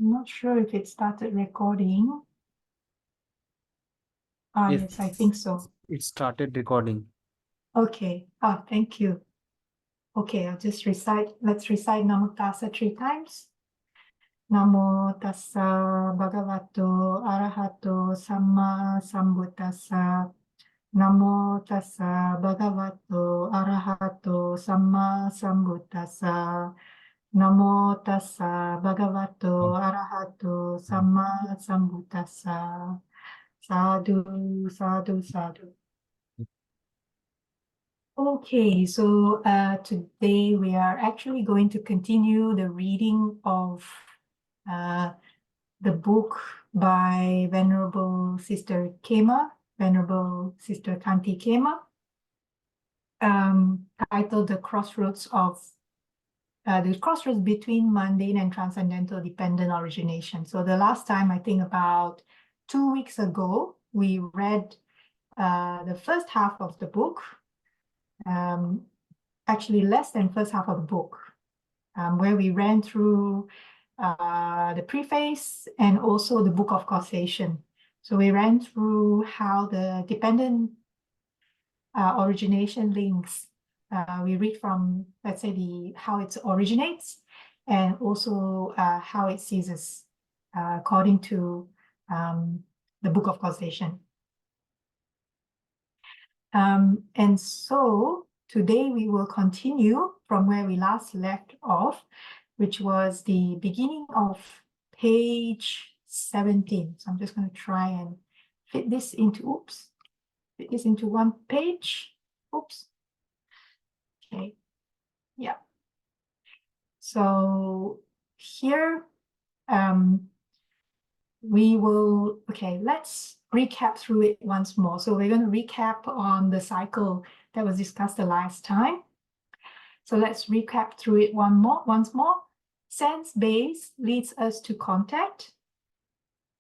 I'm not sure if it started recording. Yes, I think so. It started recording. Okay. Thank you. Okay, I'll just recite. Let's recite Namo Tassa 3 times. Namo Tassa Bhagavato Arahato Samma Sambuddhassa. Namo Tassa Bhagavato Arahato Samma Sambuddhassa. Namo Tassa Bhagavato Arahato Samma Sambuddhassa. Sadhu, sadhu, sadhu. Okay, so today we are actually going to continue the reading of the book by Venerable Sister Khema, Venerable Sister Khanti Khema, titled The Crossroads between Mundane and Transcendental Dependent Origination. So the last time, I think about 2 weeks ago, we read the first half of the book, actually less than first half of the book, where we ran through the preface and also the book of causation. So we ran through how the dependent origination links. We read from, let's say, how it originates and also how it ceases, according to the book of causation. And so today we will continue from where we last left off, which was the beginning of page 17. So I'm just going to try and fit this into one page. Oops. Okay. Yeah. So here we will, let's recap through it once more. So we're going to recap on the cycle that was discussed the last time. So let's recap through it once more. Sense base leads us to contact,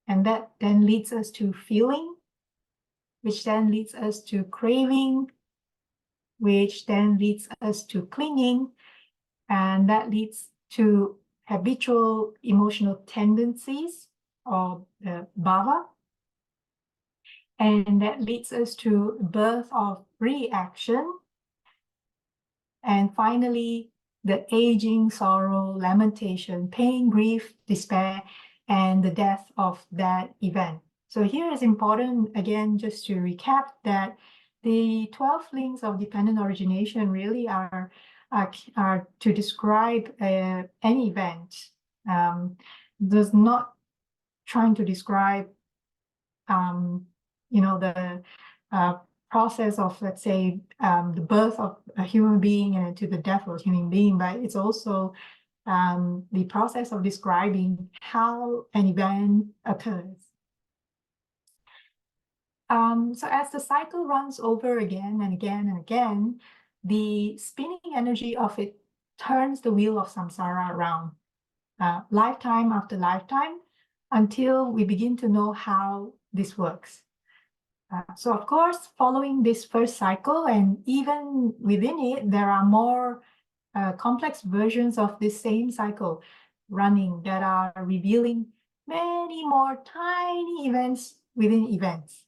and that then leads us to feeling, which then leads us to craving, which then leads us to clinging, and that leads to habitual emotional tendencies, or the bhava, and that leads us to birth of reaction, and finally the aging, sorrow, lamentation, pain, grief, despair, and the death of that event. So here is important, again, just to recap, that the 12 links of dependent origination really are to describe an event. Does not trying to describe the process of, let's say, the birth of a human being and to the death of a human being, but it's also the process of describing how an event occurs. So as the cycle runs over again and again and again, the spinning energy of it turns the wheel of samsara around, lifetime after lifetime, until we begin to know how this works. So of course, following this first cycle, and even within it, there are more complex versions of this same cycle running that are revealing many more tiny events within events,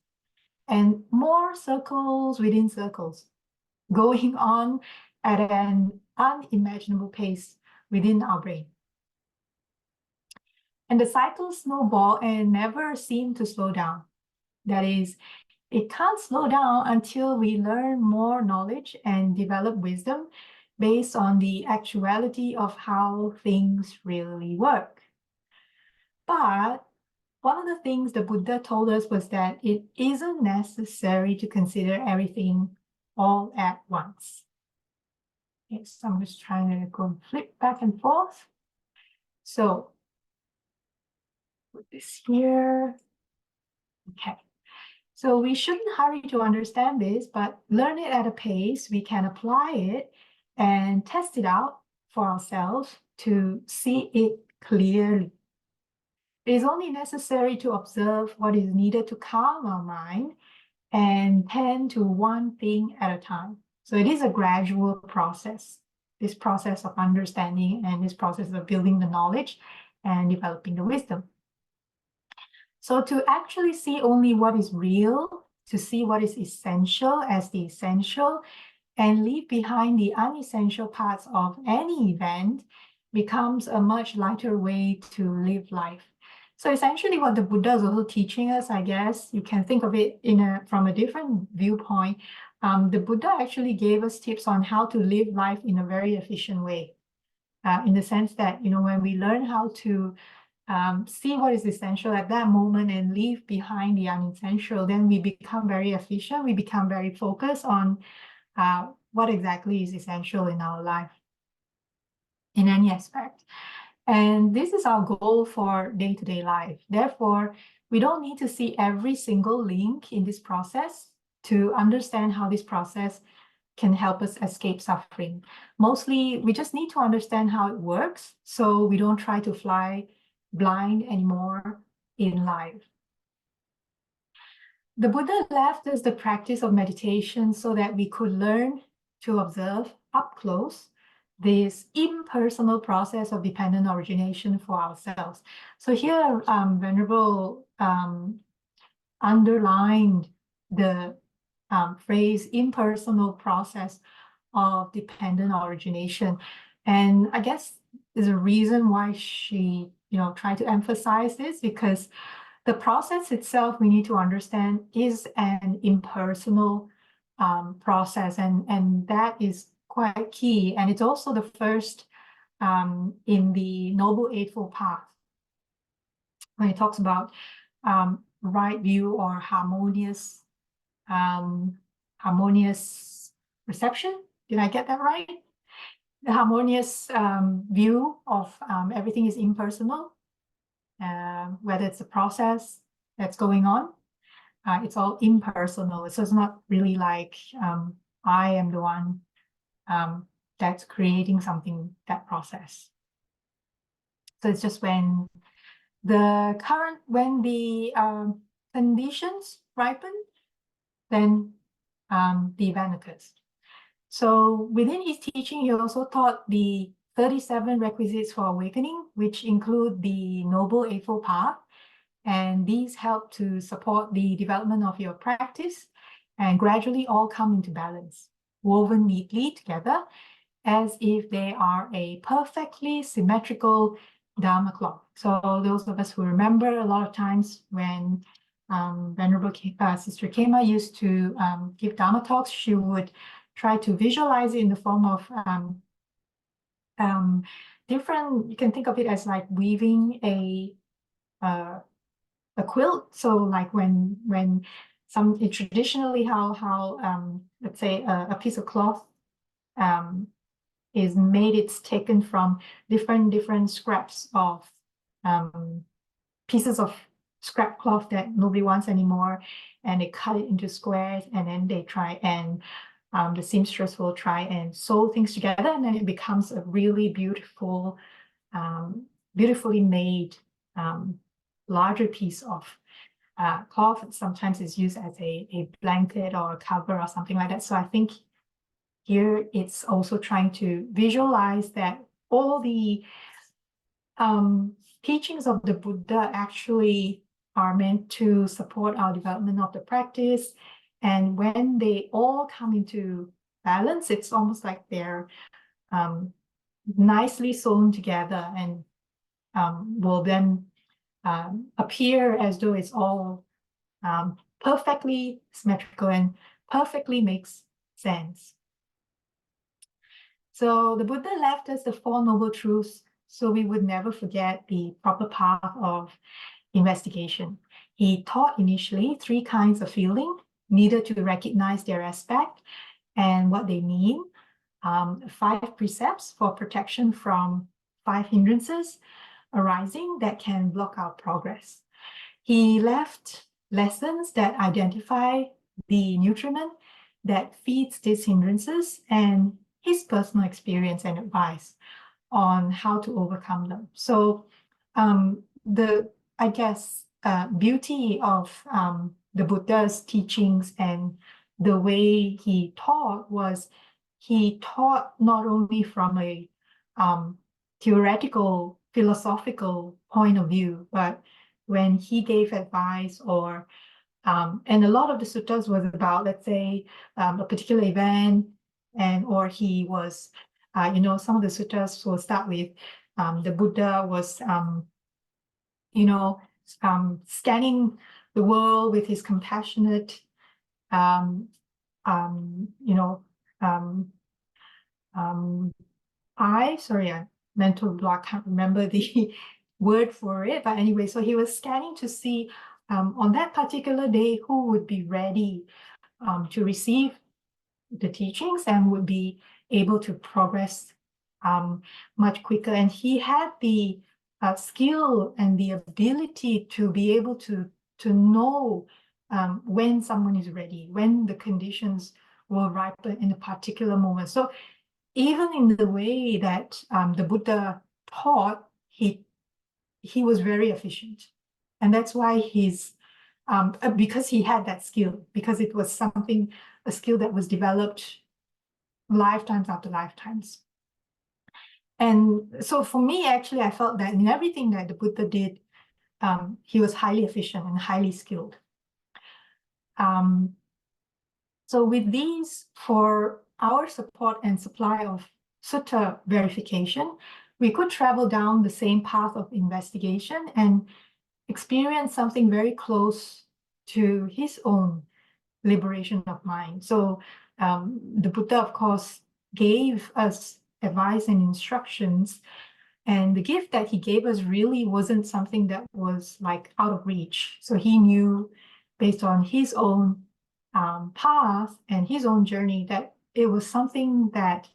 and more circles within circles, going on at an unimaginable pace within our brain. And the cycles snowball and never seem to slow down. That is, it can't slow down until we learn more knowledge and develop wisdom based on the actuality of how things really work. But one of the things the Buddha told us was that it isn't necessary to consider everything all at once. Okay, so I'm just trying to go and flip back and forth. So put this here. Okay. So we shouldn't hurry to understand this, but learn it at a pace we can apply it and test it out for ourselves to see it clearly. It is only necessary to observe what is needed to calm our mind and tend to one thing at a time. So it is a gradual process, this process of understanding and this process of building the knowledge and developing the wisdom. So to actually see only what is real, to see what is essential as the essential, and leave behind the unessential parts of any event becomes a much lighter way to live life. So essentially what the Buddha is also teaching us, I guess, you can think of it from a different viewpoint. The Buddha actually gave us tips on how to live life in a very efficient way. In the sense that, when we learn how to see what is essential at that moment and leave behind the unessential, then we become very efficient. We become very focused on what exactly is essential in our life, in any aspect. And this is our goal for day-to-day life. Therefore, we don't need to see every single link in this process to understand how this process can help us escape suffering. Mostly, we just need to understand how it works so we don't try to fly blind anymore in life. The Buddha left us the practice of meditation so that we could learn to observe up close this impersonal process of dependent origination for ourselves. So here, Venerable underlined the phrase impersonal process of dependent origination. And I guess there's a reason why she, tried to emphasize this, because the process itself, we need to understand, is an impersonal process, and that is quite key. And it's also the first in the Noble Eightfold Path, when it talks about right view or harmonious reception. Did I get that right? The harmonious view of everything is impersonal, whether it's a process that's going on. It's all impersonal. So it's not really like I am the one that's creating something, that process. So it's just when the conditions ripen, then the event occurs. So within his teaching, he also taught the 37 requisites for awakening, which include the Noble Eightfold Path. And these help to support the development of your practice and gradually all come into balance, woven neatly together as if they are a perfectly symmetrical Dharma clock. So those of us who remember, a lot of times when Venerable Sister Khema used to give Dharma talks, she would try to visualize it in the form of different, you can think of it as like weaving a quilt. So like when traditionally how let's say a piece of cloth is made, it's taken from different scraps of pieces of scrap cloth that nobody wants anymore, and they cut it into squares, and then they try and the seamstress will try and sew things together, and then it becomes a really beautiful, beautifully made larger piece of cloth. Sometimes it's used as a blanket or a cover or something like that. So I think here it's also trying to visualize that all the teachings of the Buddha actually are meant to support our development of the practice. And when they all come into balance, it's almost like they're nicely sewn together and will then appear as though it's all perfectly symmetrical and perfectly makes sense. So the Buddha left us the Four Noble Truths so we would never forget the proper path of investigation. He taught initially 3 kinds of feeling, needed to recognize their aspect and what they mean, 5 precepts for protection from 5 hindrances arising that can block our progress. He left lessons that identify the nutriment that feeds these hindrances and his personal experience and advice on how to overcome them. So beauty of the Buddha's teachings and the way he taught was he taught not only from a theoretical philosophical point of view, but when he gave advice or and a lot of the suttas was about, let's say, a particular event, and or he was, some of the suttas will start with the Buddha was, scanning the world with his compassionate, um, you know, I mental block, can't remember the word for it, but anyway, so he was scanning to see on that particular day who would be ready to receive the teachings and would be able to progress much quicker. And he had the skill and the ability to be able to know when someone is ready, when the conditions will ripen in a particular moment. So even in the way that the Buddha taught, he was very efficient. And that's why he's, because he had that skill, because it was a skill that was developed lifetimes after lifetimes. And so for me, actually, I felt that in everything that the Buddha did, he was highly efficient and highly skilled. So with these, for our support and supply of sutta verification, we could travel down the same path of investigation and experience something very close to his own liberation of mind. So the Buddha, of course, gave us advice and instructions, and the gift that he gave us really wasn't something that was like out of reach. So he knew, based on his own path and his own journey, that it was something that,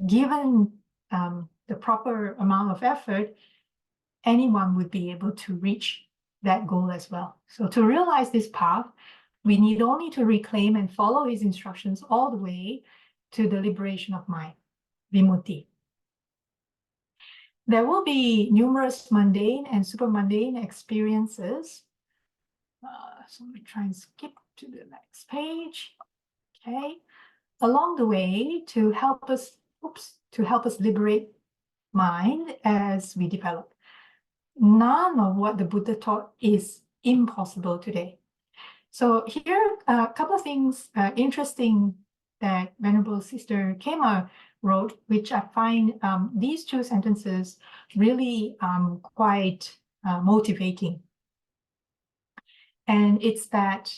given the proper amount of effort, anyone would be able to reach that goal as well. So to realize this path, we need only to reclaim and follow his instructions all the way to the liberation of mind, vimutti. There will be numerous mundane and supermundane experiences. So let me try and skip to the next page. Okay. Along the way to help us liberate mind as we develop. None of what the Buddha taught is impossible today. So here, a couple of things interesting that Venerable Sister Khema wrote, which I find these two sentences really quite motivating. And it's that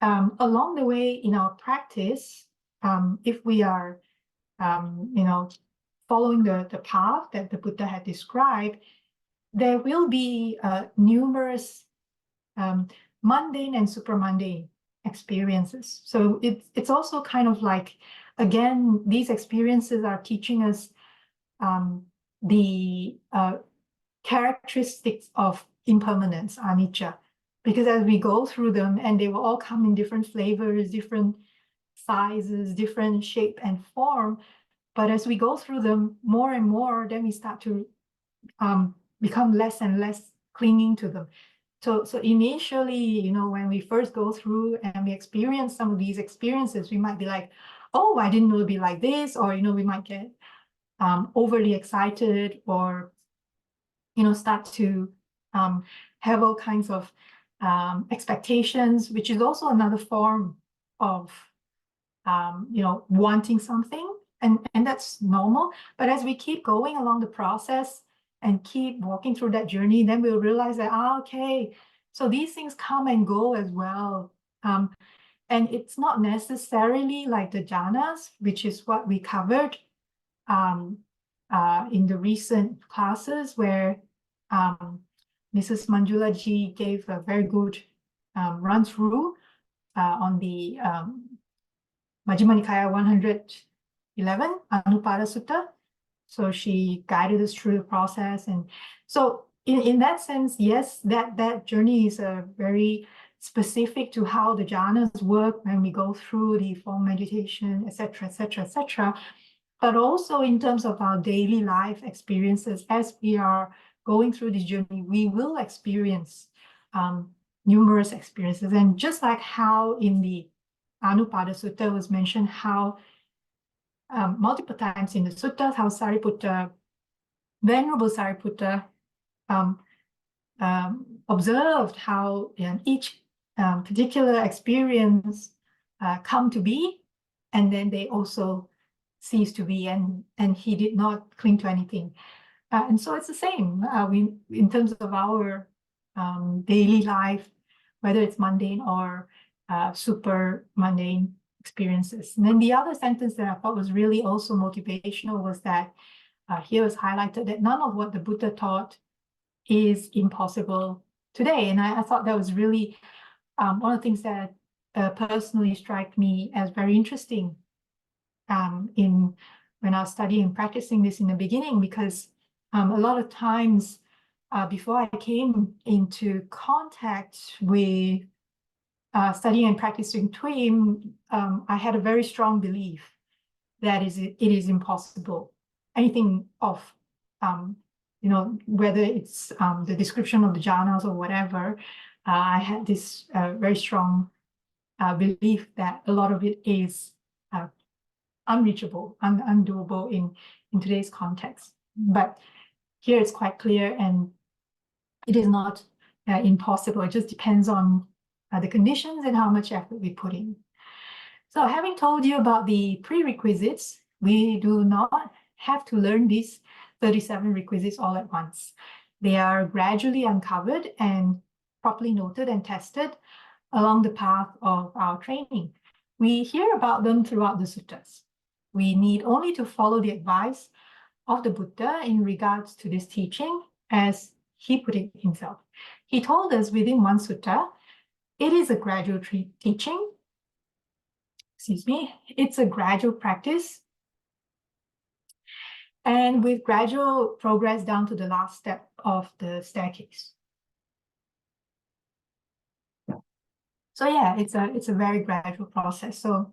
along the way in our practice, if we are, following the path that the Buddha had described, there will be numerous mundane and supermundane experiences. So it's also kind of like, again, these experiences are teaching us the characteristics of impermanence, anicca, because as we go through them, and they will all come in different flavors, different sizes, different shape and form, but as we go through them more and more, then we start to become less and less clinging to them. So initially, when we first go through and we experience some of these experiences, we might be like, oh, I didn't know it'd be like this, or, we might get overly excited, or, start to have all kinds of expectations, which is also another form of, wanting something, and that's normal. But as we keep going along the process and keep walking through that journey, then we'll realize that, okay, so these things come and go as well. And it's not necessarily like the jhanas, which is what we covered in the recent classes, where Mrs. Manjula Ji gave a very good run through on the Majjhima Nikaya 111, Anupada Sutta. So she guided us through the process. And so in that sense, yes, that journey is very specific to how the jhanas work when we go through the form meditation, etc., etc., etc. But also in terms of our daily life experiences, as we are going through this journey, we will experience numerous experiences. And just like how in the Anupada Sutta was mentioned, how multiple times in the suttas, how Sariputta Venerable Sariputta um, observed how each particular experience come to be, and then they also cease to be, and he did not cling to anything. And so it's the same. We, in terms of our daily life, whether it's mundane or super mundane experiences. And then the other sentence that I thought was really also motivational was that here was highlighted that none of what the Buddha taught is impossible today. And I thought that was really one of the things that personally strike me as very interesting in when I was studying and practicing this in the beginning, because a lot of times before I came into contact with studying and practicing TWIM, I had a very strong belief that it is impossible. Anything of whether it's the description of the jhanas or whatever, I had this very strong belief that a lot of it is unreachable, undoable in today's context. But here it's quite clear, and it is not impossible. It just depends on the conditions and how much effort we put in. So having told you about the prerequisites, we do not have to learn these 37 requisites all at once. They are gradually uncovered and properly noted and tested along the path of our training. We hear about them throughout the suttas. We need only to follow the advice of the Buddha in regards to this teaching, as he put it himself. He told us within one sutta, it is a gradual teaching. Excuse me, it's a gradual practice, and with gradual progress down to the last step of the staircase. So yeah, it's a very gradual process. So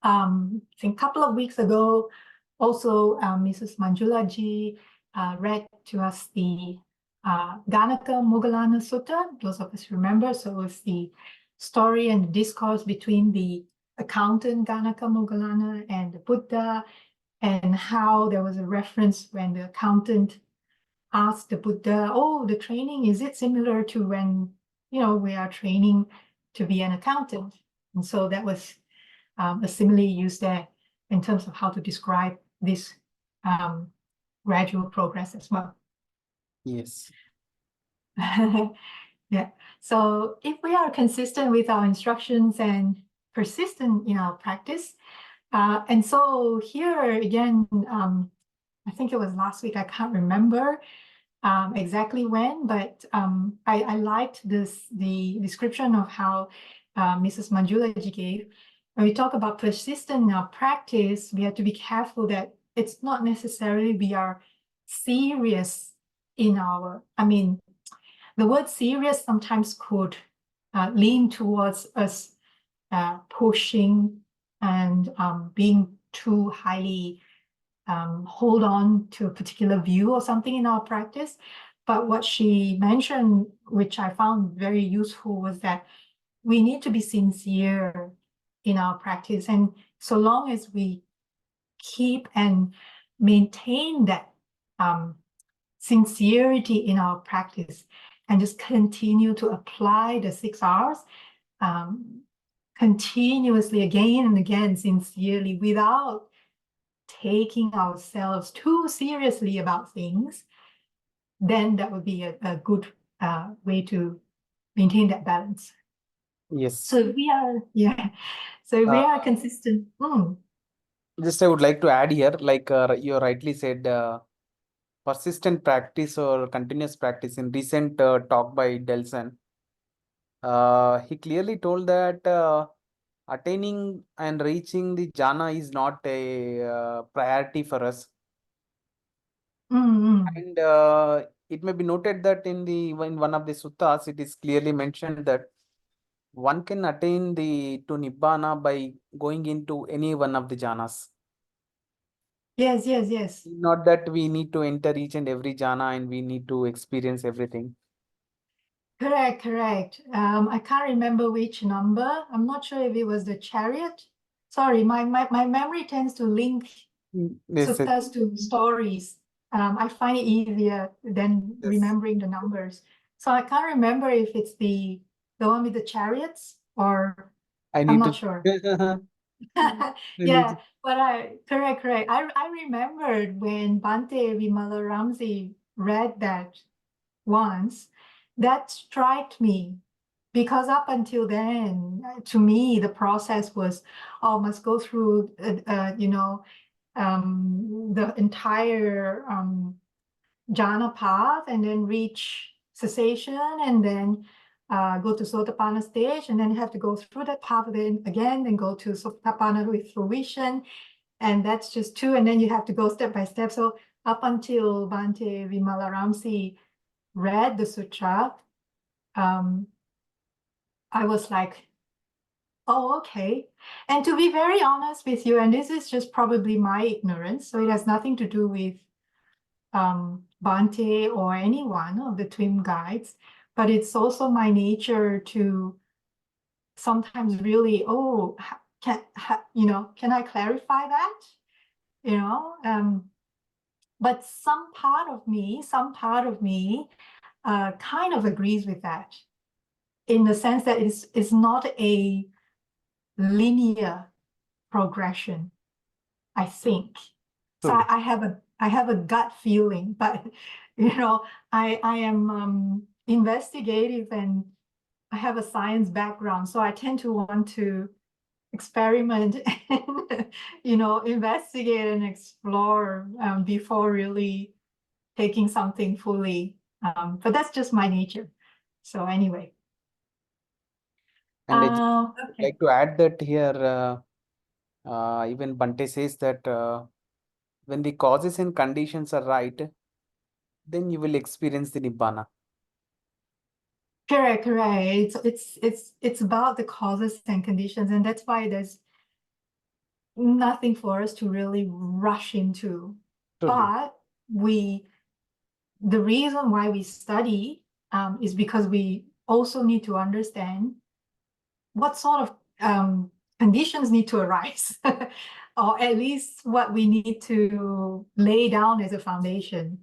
I think a couple of weeks ago, also Mrs. Manjula ji read to us the Ganaka Moggallana Sutta. Those of us remember, so it's the story and discourse between the accountant Ganaka Moggallana and the Buddha, and how there was a reference when the accountant asked the Buddha, oh, the training, is it similar to when, we are training to be an accountant? And so that was a simile used there in terms of how to describe this gradual progress as well. Yes. Yeah. So if we are consistent with our instructions and persistent in our practice, and so here again, I think it was last week, I can't remember exactly when, but I liked the description of how Mrs. Manjulaji gave. When we talk about persistent in our practice, we have to be careful that it's not necessarily we are serious in our, the word serious sometimes could lean towards us pushing and being too highly hold on to a particular view or something in our practice. But what she mentioned, which I found very useful, was that we need to be sincere in our practice. And so long as we keep and maintain that sincerity in our practice and just continue to apply the 6 R's continuously again and again, sincerely, without taking ourselves too seriously about things, then that would be a good way to maintain that balance. Yes. So if we are, so if we are consistent. Just I would like to add here, like you rightly said, persistent practice or continuous practice. In recent talk by Delson, he clearly told that attaining and reaching the jhana is not a priority for us. And it may be noted that in one of the suttas, it is clearly mentioned that one can attain to nibbana by going into any one of the jhanas. Yes. Not that we need to enter each and every jhana and we need to experience everything. Correct. I can't remember which number. I'm not sure if it was the chariot. Sorry, my memory tends to link Yes, suttas to stories. I find it easier than Yes. remembering the numbers. So I can't remember if it's the one with the chariots or I I'm need not to. sure. I need Yeah, to. but correct. I remembered when Bhante Vimalaramsi read that once, that struck me because up until then, to me, the process was, oh, must go through, the entire jhana path and then reach cessation and then go to sotapanna stage and then you have to go through that path again and go to sotapanna with fruition, and that's just two, and then you have to go step by step. So up until Bhante Vimalaramsi read the sutra, I was like, oh, okay. And to be very honest with you, and this is just probably my ignorance, so it has nothing to do with Bhante or any one of the twin guides, but it's also my nature to sometimes really, oh, can I clarify that? But some part of me kind of agrees with that in the sense that it's not a linear progression, I think. So Truly. I have a gut feeling, but I am investigative and I have a science background, so I tend to want to experiment and investigate and explore before really taking something fully. But that's just my nature. So anyway, And I just okay. like to add that here, even Bante says that when the causes and conditions are right, then you will experience the Nibbana. Correct. It's about the causes and conditions, and that's why there's nothing for us to really rush into. Truly. But the reason why we study is because we also need to understand what sort of conditions need to arise, or at least what we need to lay down as a foundation.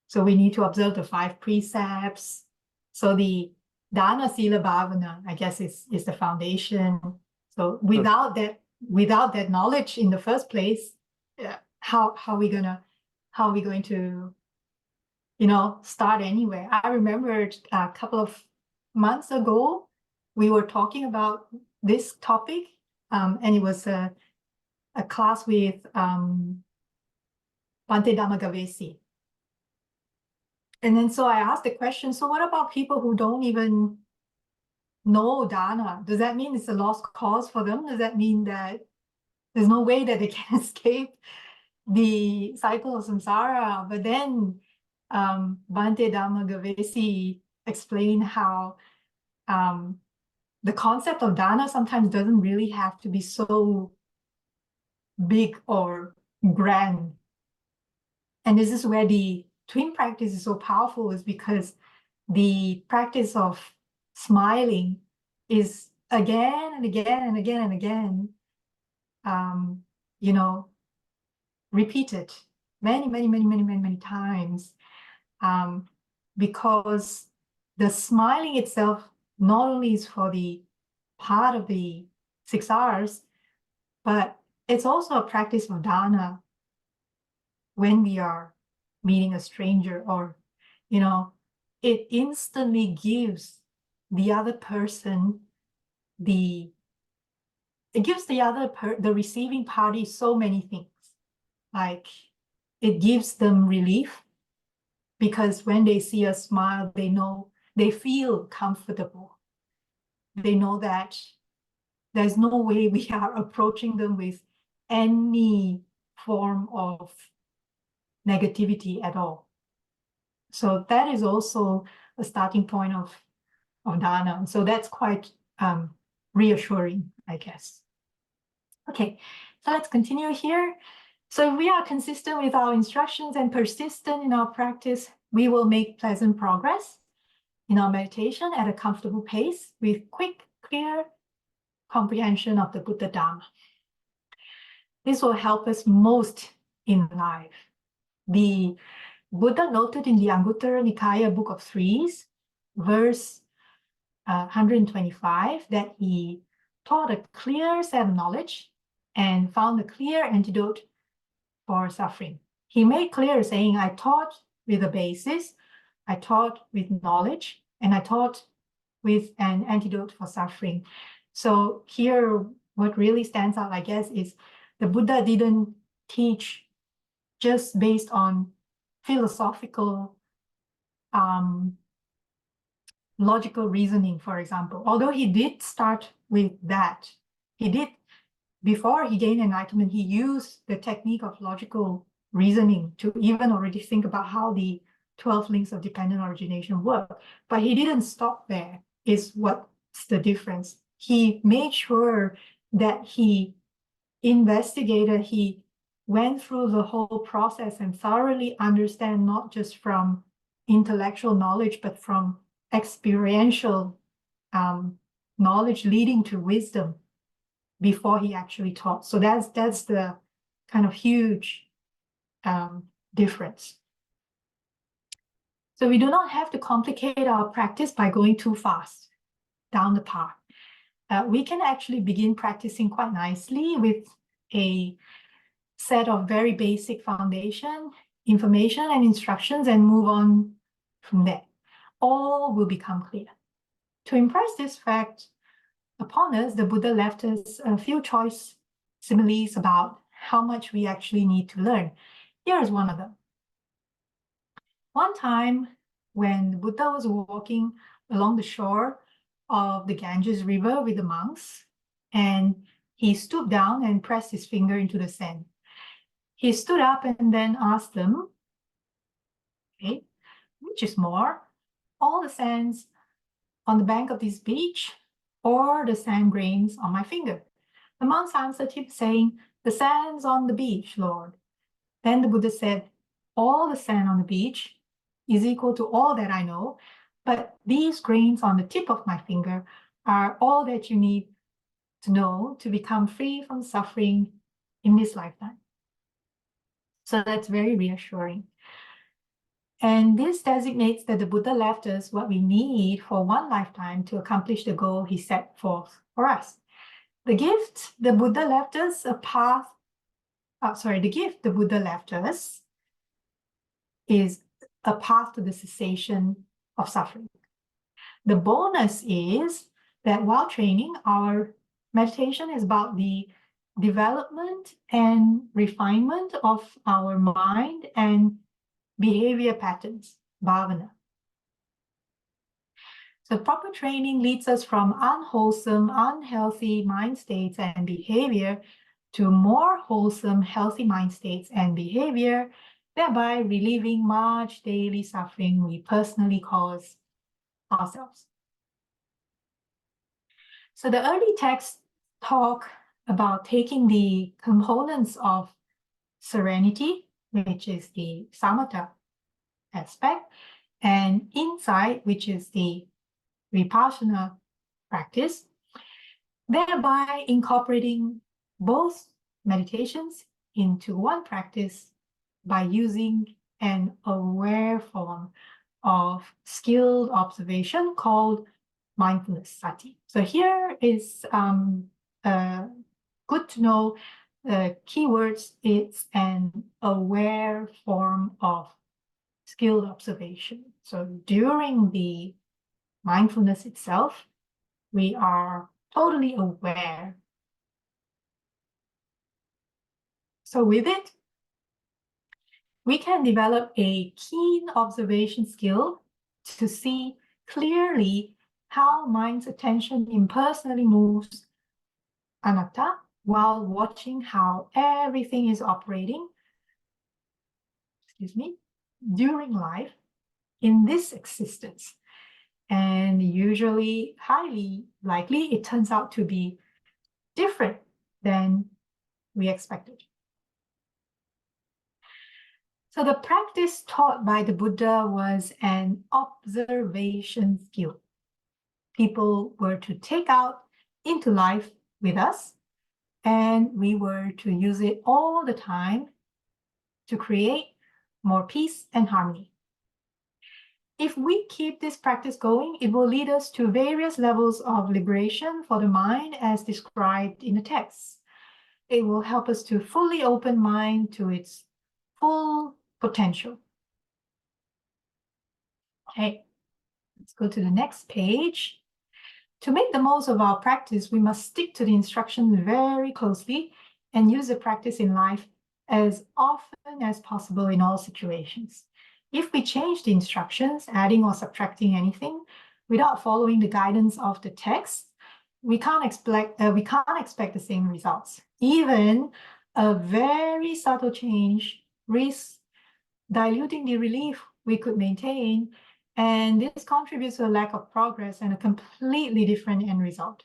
So we need to observe the 5 precepts. So the dana sila bhavana, I guess, is the foundation. So Truly. without that knowledge in the first place, how are we going to start anywhere? I remember a couple of months ago, we were talking about this topic, and it was a class with Bhante Dhammagavesi. And then so I asked the question, so what about people who don't even know dana? Does that mean it's a lost cause for them? Does that mean that there's no way that they can escape the cycle of samsara? But then Bhante Dhammagavesi explained how the concept of dana sometimes doesn't really have to be so big or grand. And this is where the twin practice is so powerful, is because the practice of smiling is again and again and again and again, repeated many times, because the smiling itself not only is for the part of the 6 R's, but it's also a practice of dana when we are meeting a stranger, or it instantly gives the other person the receiving party so many things. Like, it gives them relief, because when they see a smile, they feel comfortable. They know that there's no way we are approaching them with any form of negativity at all. So that is also a starting point of dana. So that's quite reassuring, I guess. Okay, so let's continue here. So if we are consistent with our instructions and persistent in our practice, we will make pleasant progress in our meditation at a comfortable pace with quick, clear comprehension of the Buddha Dharma. This will help us most in life. The Buddha noted in the Anguttara Nikaya Book of Threes, verse 125, that he taught a clear set of knowledge and found a clear antidote for suffering. He made clear, saying, I taught with a basis, I taught with knowledge, and I taught with an antidote for suffering. So here, what really stands out, I guess, is the Buddha didn't teach just based on philosophical, logical reasoning, for example. Although he did start with that, he did, before he gained enlightenment, he used the technique of logical reasoning to even already think about how the 12 links of dependent origination work. But he didn't stop there, is what's the difference. He made sure that he investigated, he went through the whole process and thoroughly understand, not just from intellectual knowledge, but from experiential knowledge leading to wisdom before he actually taught. So that's the kind of huge difference. So we do not have to complicate our practice by going too fast down the path. We can actually begin practicing quite nicely with a set of very basic foundation, information, and instructions, and move on from there. All will become clear. To impress this fact upon us, the Buddha left us a few choice similes about how much we actually need to learn. Here is one of them. One time, when the Buddha was walking along the shore of the Ganges River with the monks, and he stooped down and pressed his finger into the sand. He stood up and then asked them, okay, which is more, all the sands on the bank of this beach or the sand grains on my finger? The monks answered him, saying, the sands on the beach, Lord. Then the Buddha said, all the sand on the beach is equal to all that I know, but these grains on the tip of my finger are all that you need to know to become free from suffering in this lifetime. So that's very reassuring. And this designates that the Buddha left us what we need for one lifetime to accomplish the goal he set forth for us. The gift the Buddha left us the gift the Buddha left us is a path to the cessation of suffering. The bonus is that while training, our meditation is about the development and refinement of our mind and behavior patterns, bhavana. So proper training leads us from unwholesome, unhealthy mind states and behavior to more wholesome, healthy mind states and behavior, thereby relieving much daily suffering we personally cause ourselves. So the early texts talk about taking the components of serenity, which is the samatha aspect, and insight, which is the vipassana practice, thereby incorporating both meditations into one practice by using an aware form of skilled observation called mindfulness sati. So here is good to know the keywords. It's an aware form of skilled observation. So during the mindfulness itself, we are totally aware. So with it, we can develop a keen observation skill to see clearly how mind's attention impersonally moves anatta while watching how everything is operating, during life in this existence. And usually, highly likely, it turns out to be different than we expected. So the practice taught by the Buddha was an observation skill. People were to take out into life with us, and we were to use it all the time to create more peace and harmony. If we keep this practice going, it will lead us to various levels of liberation for the mind as described in the text. It will help us to fully open mind to its full potential. Okay, let's go to the next page. To make the most of our practice, we must stick to the instructions very closely and use the practice in life as often as possible in all situations. If we change the instructions, adding or subtracting anything, without following the guidance of the text, we can't expect the same results. Even a very subtle change risks diluting the relief we could maintain, and this contributes to a lack of progress and a completely different end result.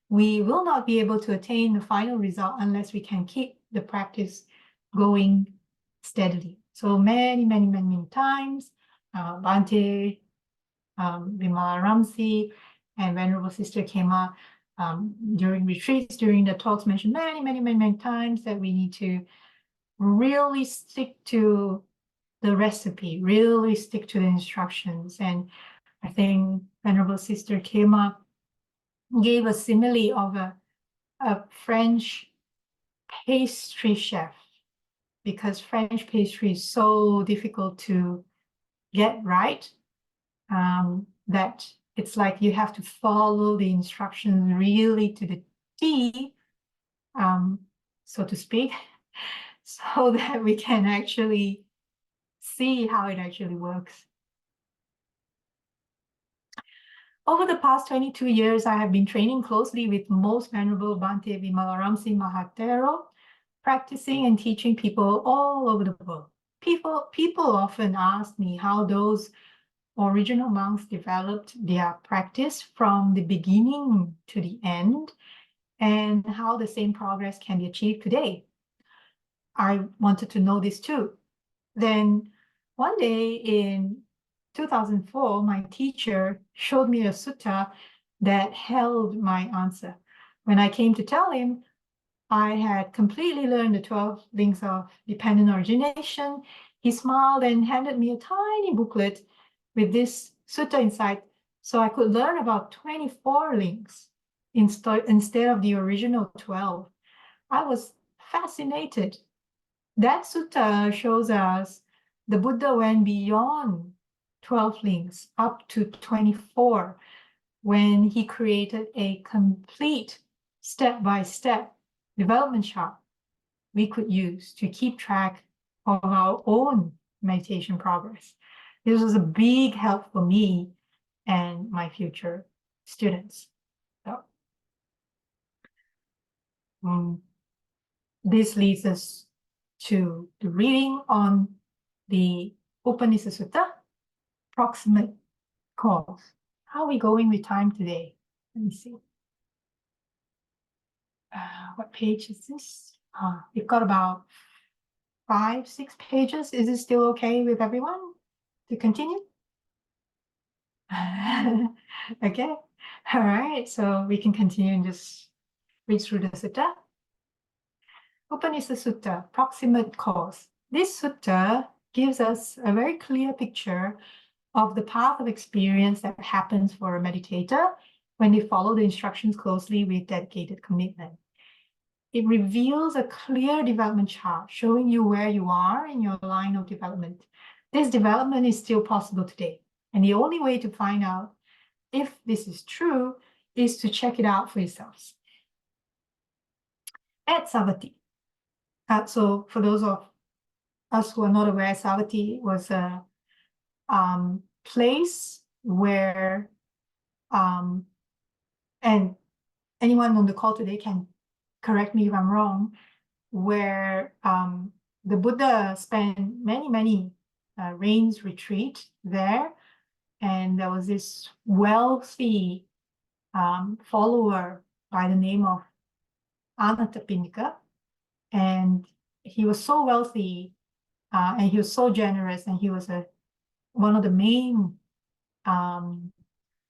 We will not be able to attain the final result unless we can keep the practice going steadily. So many times, Bhante, Vimalaramsi, and Venerable Sister Khema during retreats, during the talks, mentioned many times that we need to really stick to the recipe, really stick to the instructions. And I think Venerable Sister Khema gave a simile of a French pastry chef, because French pastry is so difficult to get right, that it's like you have to follow the instructions really to the T, so to speak, so that we can actually see how it actually works. Over the past 22 years, I have been training closely with most Venerable Bhante Vimalaramsi Mahatero, practicing and teaching people all over the world. People often ask me how those original monks developed their practice from the beginning to the end, and how the same progress can be achieved today. I wanted to know this too. Then one day in 2004, my teacher showed me a sutta that held my answer. When I came to tell him I had completely learned the 12 links of dependent origination, he smiled and handed me a tiny booklet with this sutta inside, so I could learn about 24 links instead of the original 12. I was fascinated. That sutta shows us the Buddha went beyond 12 links up to 24 when he created a complete step-by-step development chart we could use to keep track of our own meditation progress. This was a big help for me and my future students. So, this leads us to the reading on the Upanisa Sutta, proximate cause. How are we going with time today? Let me see. What page is this? We've got about 5-6 pages. Is it still okay with everyone to continue? Okay. All right. So we can continue and just read through the sutta. Upanisa Sutta, proximate cause. This sutta gives us a very clear picture of the path of experience that happens for a meditator when they follow the instructions closely with dedicated commitment. It reveals a clear development chart showing you where you are in your line of development. This development is still possible today, and the only way to find out if this is true is to check it out for yourselves. At Savatthi. So for those of us who are not aware, Savatthi was a place where, and anyone on the call today can correct me if I'm wrong, where the Buddha spent many rains retreat there, and there was this wealthy follower by the name of Anathapindika, and he was so wealthy and he was so generous, and he was one of the main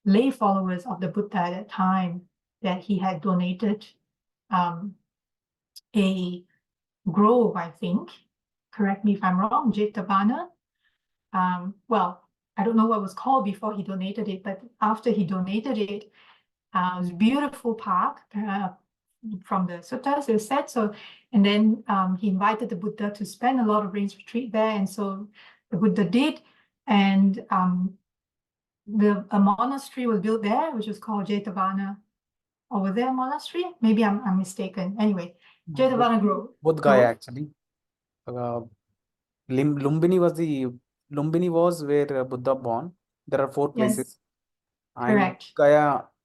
lay followers of the Buddha at that time, that he had donated a grove, I think, correct me if I'm wrong, Jetavana. Well, I don't know what it was called before he donated it, but after he donated it, it was a beautiful park from the suttas, it was said. So, and then he invited the Buddha to spend a lot of rains retreat there, and so the Buddha did, and a monastery was built there, which was called Jetavana. Or was there a monastery? Maybe I'm mistaken. Anyway, Jetavana Grove. Both guy actually. Lumbini was where Buddha born. There are 4 places. Yes, And correct.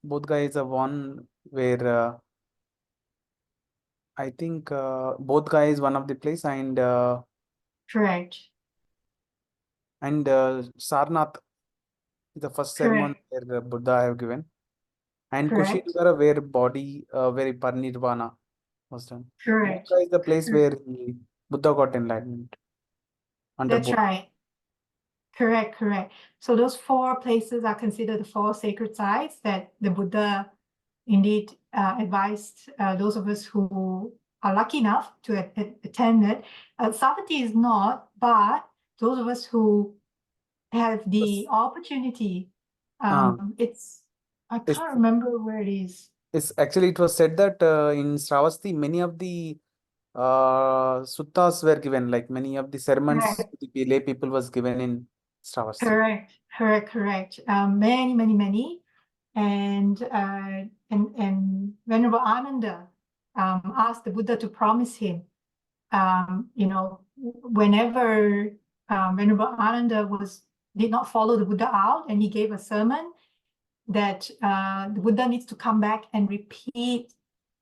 Bodh Gaya is a one where I think Bodh Gaya is one of the place, and Correct. Sarnath is the first ceremony Correct. where Buddha have given, and Correct. Kushinagar where body where Parinirvana was done. Bodh Correct. Gaya is the place where Buddha got enlightenment under That's Bodh. right. Correct, correct. So those 4 places are considered the 4 sacred sites that the Buddha indeed advised those of us who are lucky enough to attend it. Savatthi is not, but those of us who have the opportunity, it's, I It's, can't remember where it is. it's actually it was said that in Sravasti many of the suttas were given, like many of the sermons Correct. to the lay people was given in Sravasti. Correct. Many. And Venerable Ananda asked the Buddha to promise him, whenever Venerable Ananda did not follow the Buddha out, and he gave a sermon that the Buddha needs to come back and repeat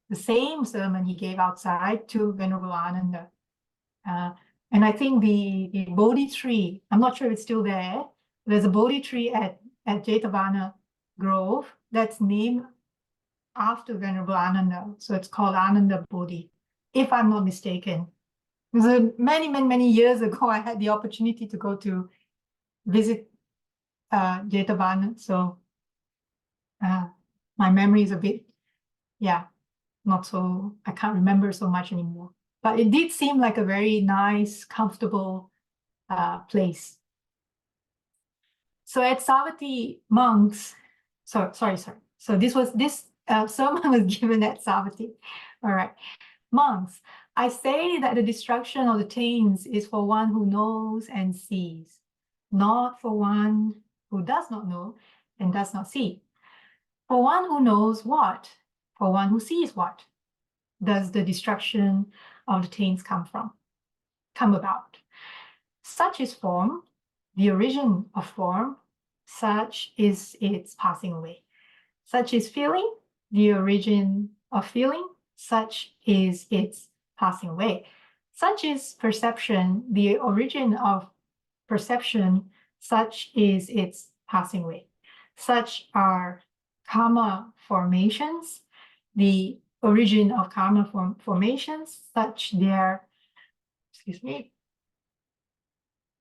the same sermon he gave outside to Venerable Ananda. And I think the Bodhi tree, I'm not sure if it's still there. There's a Bodhi tree at Jetavana Grove that's named after Venerable Ananda. So it's called Ananda Bodhi, if I'm not mistaken. So many years ago, I had the opportunity to go to visit Jetavana. So my memory is a bit, not so, I can't remember so much anymore. But it did seem like a very nice, comfortable place. So at Savatthi monks, sorry. So this sermon was given at Savatthi. All right, monks, I say that the destruction of the taints is for one who knows and sees, not for one who does not know and does not see. For one who knows what, for one who sees what, does the destruction of the taints come about. Such is form, the origin of form, such is its passing away. Such is feeling, the origin of feeling, such is its passing away. Such is perception, the origin of perception, such is its passing away. Such are karma formations, the origin of karma formations, such their,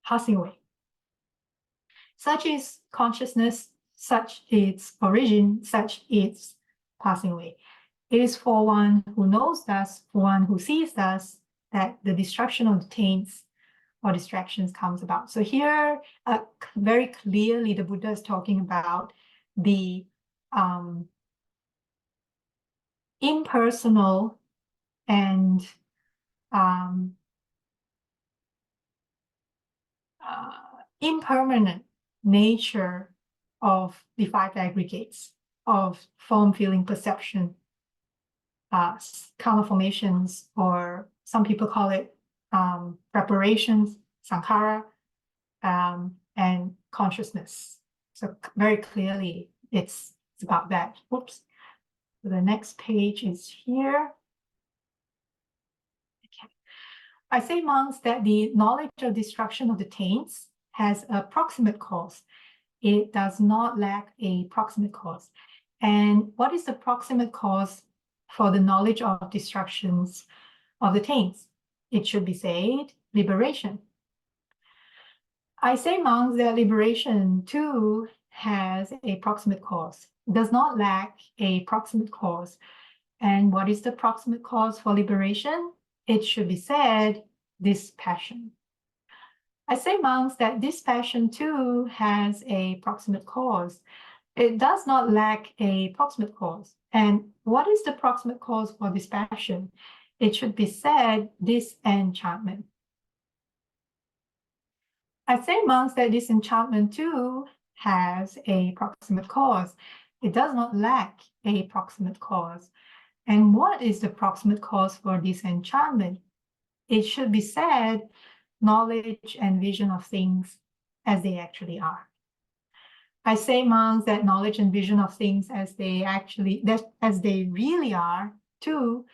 passing away. Such is consciousness, such its origin, such its passing away. It is for one who knows thus, for one who sees thus, that the destruction of the taints or distractions comes about. So here, very clearly, the Buddha is talking about the impersonal and impermanent nature of the 5 aggregates of form, feeling, perception, karma formations, or some people call it preparations, sankhara, and consciousness. So very clearly, it's about that. Whoops. So the next page is here. Okay. I say, monks, that the knowledge of destruction of the taints has a proximate cause. It does not lack a proximate cause. And what is the proximate cause for the knowledge of destructions of the taints? It should be said, liberation. I say, monks, that liberation too has a proximate cause. It does not lack a proximate cause. And what is the proximate cause for liberation? It should be said, this passion. I say, monks, that this passion too has a proximate cause. It does not lack a proximate cause. And what is the proximate cause for this passion? It should be said, disenchantment. I say, monks, that disenchantment too has a proximate cause. It does not lack a proximate cause. And what is the proximate cause for disenchantment? It should be said, knowledge and vision of things as they actually are. I say, monks, that knowledge and vision of things as they really are, too,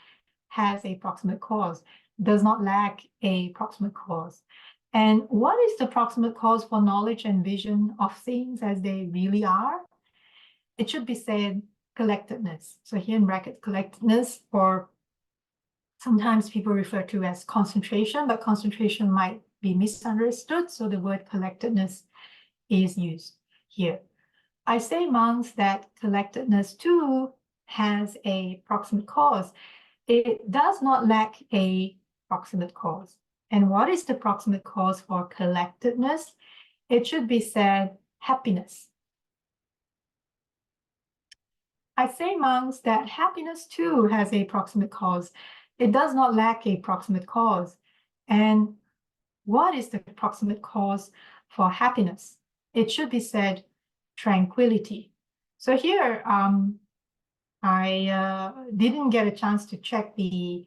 has a proximate cause, does not lack a proximate cause. And what is the proximate cause for knowledge and vision of things as they really are? It should be said, collectedness. So here in brackets, collectedness, or sometimes people refer to as concentration, but concentration might be misunderstood, so the word collectedness is used here. I say, monks, that collectedness too has a proximate cause. It does not lack a proximate cause. And what is the proximate cause for collectedness? It should be said, happiness. I say, monks, that happiness too has a proximate cause. It does not lack a proximate cause. And what is the proximate cause for happiness? It should be said, tranquility. So here, I didn't get a chance to check the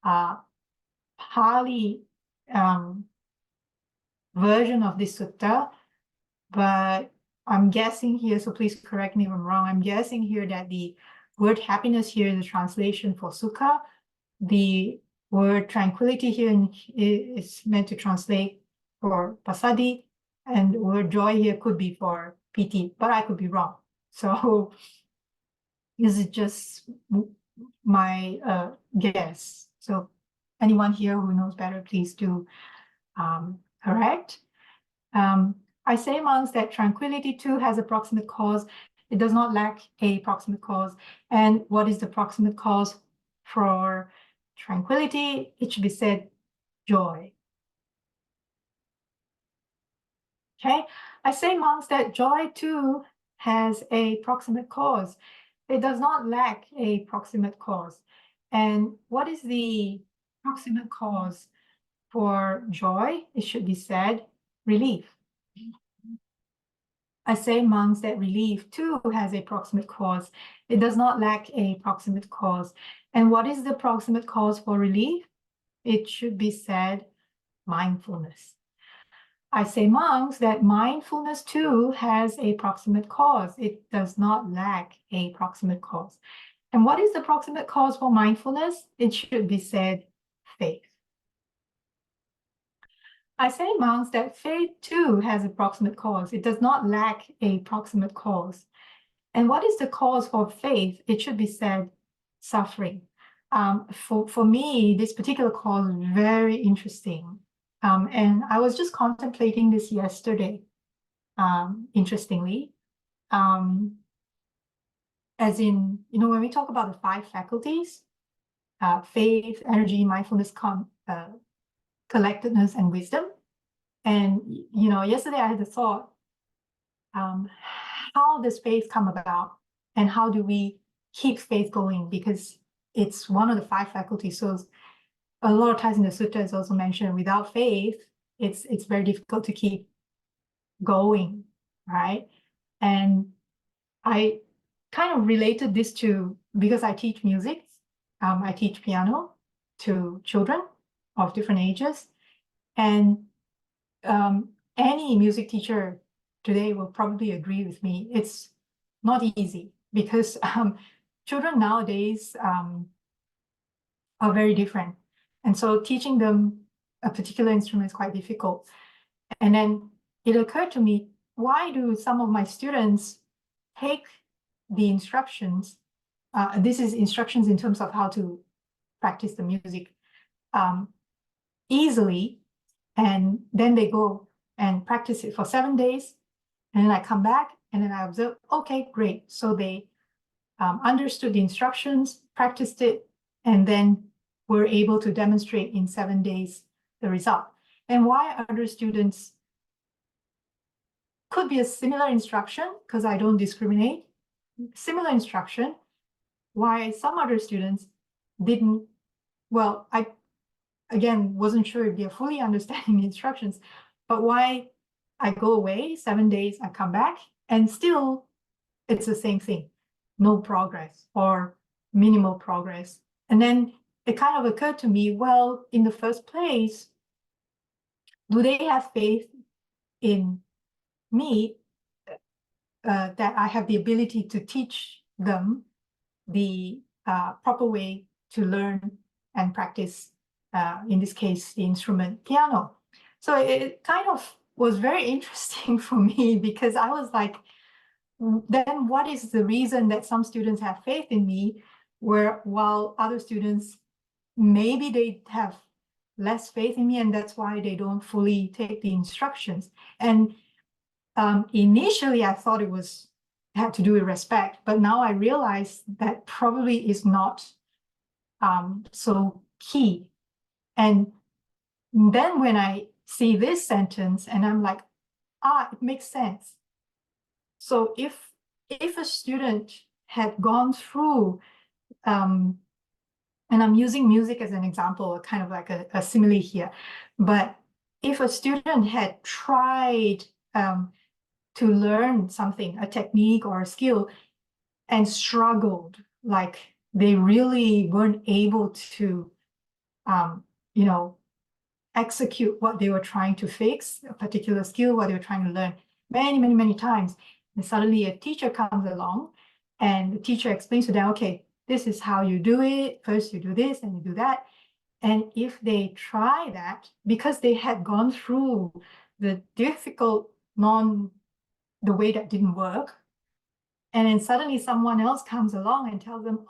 Pali version of this sutta, but I'm guessing here, so please correct me if I'm wrong, I'm guessing here that the word happiness here is a translation for sukha. The word tranquility here is meant to translate for pasadi, and the word joy here could be for piti, but I could be wrong. So this is just my guess. So anyone here who knows better, please do correct. I say, monks, that tranquility too has a proximate cause. It does not lack a proximate cause. And what is the proximate cause for tranquility? It should be said, joy. Okay, I say, monks, that joy too has a proximate cause. It does not lack a proximate cause. And what is the proximate cause for joy? It should be said, relief. I say, monks, that relief too has a proximate cause. It does not lack a proximate cause. And what is the proximate cause for relief? It should be said, mindfulness. I say, monks, that mindfulness too has a proximate cause. It does not lack a proximate cause. And what is the proximate cause for mindfulness? It should be said, faith. I say, monks, that faith too has a proximate cause. It does not lack a proximate cause. And what is the cause for faith? It should be said, suffering. For me, this particular cause is very interesting. And I was just contemplating this yesterday, interestingly. As in, when we talk about the 5 faculties, faith, energy, mindfulness, collectedness, and wisdom. And, yesterday I had the thought, how does faith come about? And how do we keep faith going? Because it's one of the 5 faculties. So a lot of times in the sutta is also mentioned, without faith, it's very difficult to keep going, right? And I kind of related this to, because I teach music, I teach piano to children of different ages. And any music teacher today will probably agree with me. It's not easy because children nowadays are very different. And so teaching them a particular instrument is quite difficult. And then it occurred to me, why do some of my students take the instructions, this is instructions in terms of how to practice the music easily, and then they go and practice it for 7 days, and then I come back and then I observe, okay, great. So they understood the instructions, practiced it, and then were able to demonstrate in 7 days the result. And why other students could be a similar instruction, because I don't discriminate, similar instruction, why some other students didn't, well, I, again, wasn't sure if they're fully understanding the instructions, but why I go away 7 days, I come back, and still it's the same thing, no progress or minimal progress. And then it kind of occurred to me, well, in the first place, do they have faith in me, that I have the ability to teach them the proper way to learn and practice, in this case, the instrument piano? So it kind of was very interesting for me, because I was like, then what is the reason that some students have faith in me, while other students, maybe they have less faith in me, and that's why they don't fully take the instructions? And initially I thought it had to do with respect, but now I realize that probably is not so key. And then when I see this sentence, and I'm like, it makes sense. So if a student had gone through, and I'm using music as an example, kind of like a simile here, but if a student had tried to learn something, a technique or a skill, and struggled, like they really weren't able to, you know, execute what they were trying to fix, a particular skill, what they were trying to learn many, many, many times. And suddenly a teacher comes along and the teacher explains to them, okay, this is how you do it. First you do this and you do that. And if they try that, because they had gone through the difficult, the way that didn't work, and then suddenly someone else comes along and tells them,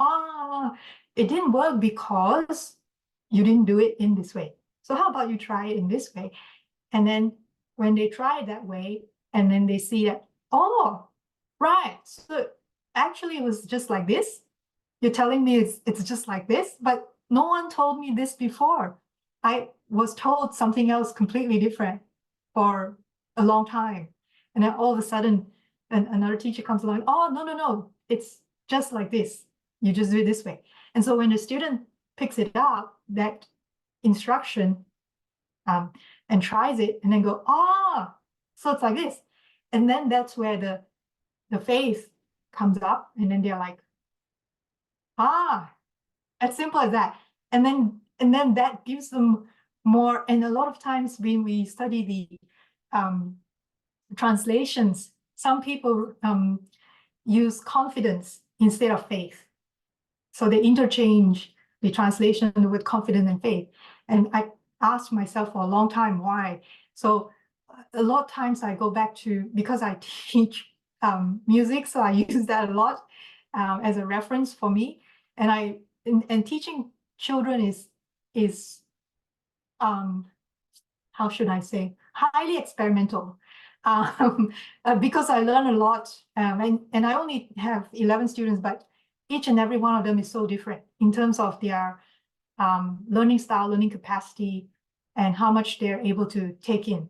it didn't work because you didn't do it in this way. So how about you try it in this way? And then when they try it that way, and then they see that, right, so actually it was just like this. You're telling me it's just like this, but no one told me this before. I was told something else completely different for a long time. And then all of a sudden, another teacher comes along, no, it's just like this. You just do it this way. And so when the student picks it up, that instruction, and tries it, and then go, so it's like this. And then that's where the faith comes up, and then they're like, as simple as that. And then that gives them more. And a lot of times when we study the translations, some people use confidence instead of faith. So they interchange the translation with confidence and faith. And I asked myself for a long time why. So a lot of times I go back to, because I teach music, so I use that a lot as a reference for me. And teaching children is how should I say, highly experimental, because I learn a lot, and I only have 11 students, but each and every one of them is so different in terms of their learning style, learning capacity, and how much they're able to take in.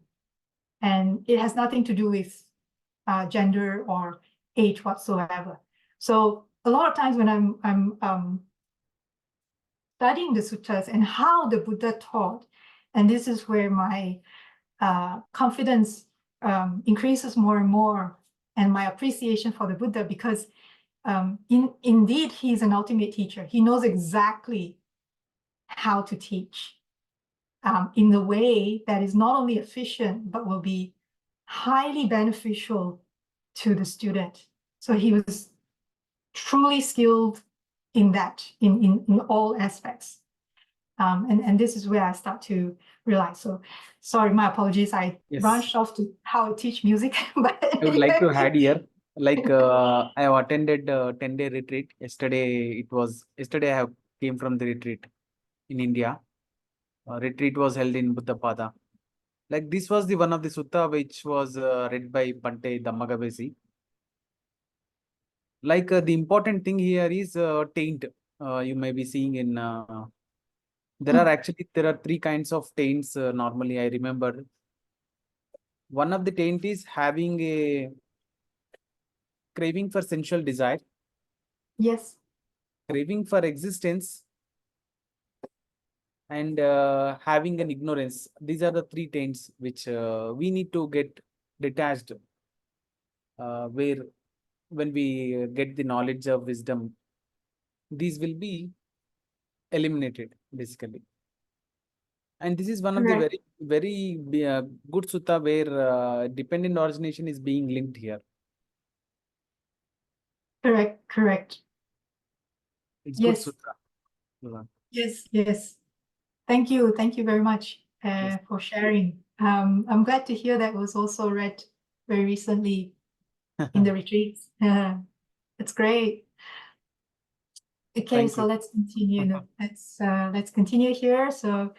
And it has nothing to do with gender or age whatsoever. So a lot of times when I'm studying the suttas and how the Buddha taught, and this is where my confidence increases more and more, and my appreciation for the Buddha, because indeed he's an ultimate teacher. He knows exactly how to teach in the way that is not only efficient, but will be highly beneficial to the student. So he was truly skilled in that, in all aspects. And this is where I start to realize. So sorry, my apologies. I Yes. branched off to how I teach music. But I would like to add here, like I have attended a 10-day retreat. Yesterday I have came from the retreat in India. Retreat was held in Buddhapada. Like this was the one of the sutta which was read by Bhante Dhammagabesi. Like the important thing here is taint. You may be seeing in There are actually three kinds of taints normally, I remember. One of the taint is having a craving for sensual desire, Yes, craving for existence, and having an ignorance. These are the three taints which we need to get detached, where when we get the knowledge of wisdom, these will be eliminated basically. And this is one of the correct, very good sutta where dependent origination is being linked here. correct. It's good Yes, sutta. Yeah. yes. Thank you very much Yes. for sharing. I'm glad to hear that was also read very recently in the retreats. It's great. Okay, Thank so you. let's continue. Let's continue here. So,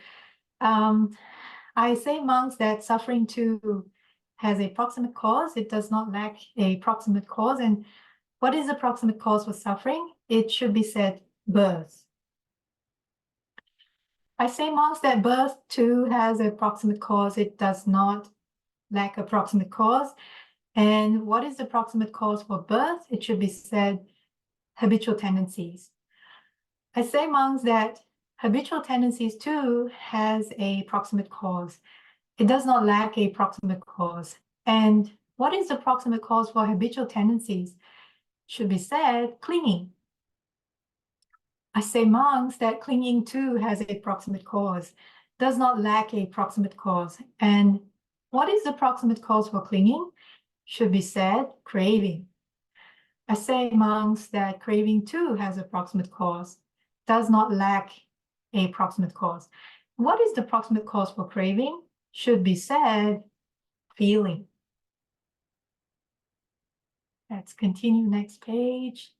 I say, monks, that suffering too has a proximate cause. It does not lack a proximate cause. And what is the proximate cause for suffering? It should be said, birth. I say, monks, that birth too has a proximate cause. It does not lack a proximate cause. And what is the proximate cause for birth? It should be said, habitual tendencies. I say, monks, that habitual tendencies too has a proximate cause. It does not lack a proximate cause. And what is the proximate cause for habitual tendencies? Should be said, clinging. I say, monks, that clinging too has a proximate cause, does not lack a proximate cause. And what is the proximate cause for clinging? Should be said, craving. I say, monks, that craving too has a proximate cause, does not lack a proximate cause. What is the proximate cause for craving? Should be said, feeling. Let's continue next page.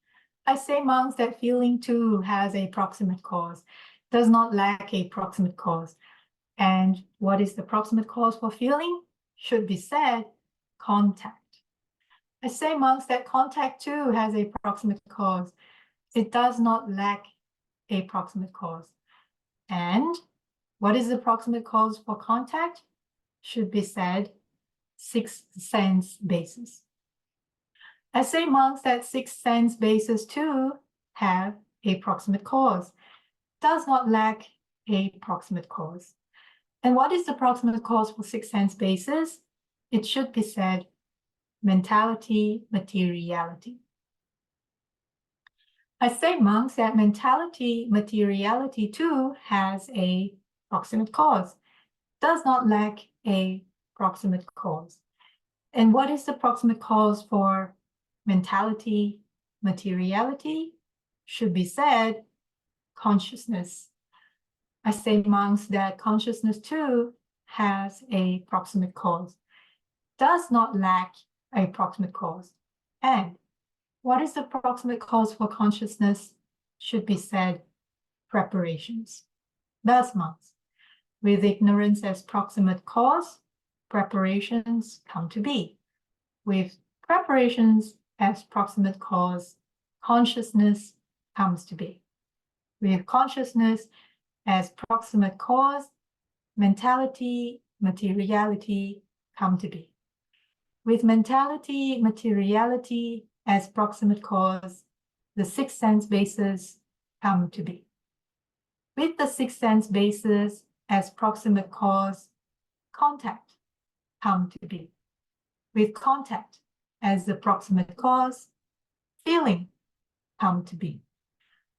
I say, monks, that feeling too has a proximate cause, does not lack a proximate cause. And what is the proximate cause for feeling? Should be said, contact. I say, monks, that contact too has a proximate cause. It does not lack a proximate cause. And what is the proximate cause for contact? Should be said, sixth sense basis. I say, monks, that sixth sense basis too have a proximate cause, does not lack a proximate cause. And what is the proximate cause for sixth sense basis? It should be said, mentality-materiality. I say, monks, that mentality-materiality too has a proximate cause, does not lack a proximate cause. And what is the proximate cause for mentality-materiality? Should be said, consciousness. I say, monks, that consciousness too has a proximate cause, does not lack a proximate cause. And what is the proximate cause for consciousness? Should be said, preparations. Thus, monks, with ignorance as proximate cause, preparations come to be. With preparations as proximate cause, consciousness comes to be. With consciousness as proximate cause, mentality, materiality come to be. With mentality, materiality as proximate cause, the sixth sense basis come to be. With the sixth sense basis as proximate cause, contact come to be. With contact as the proximate cause, feeling come to be.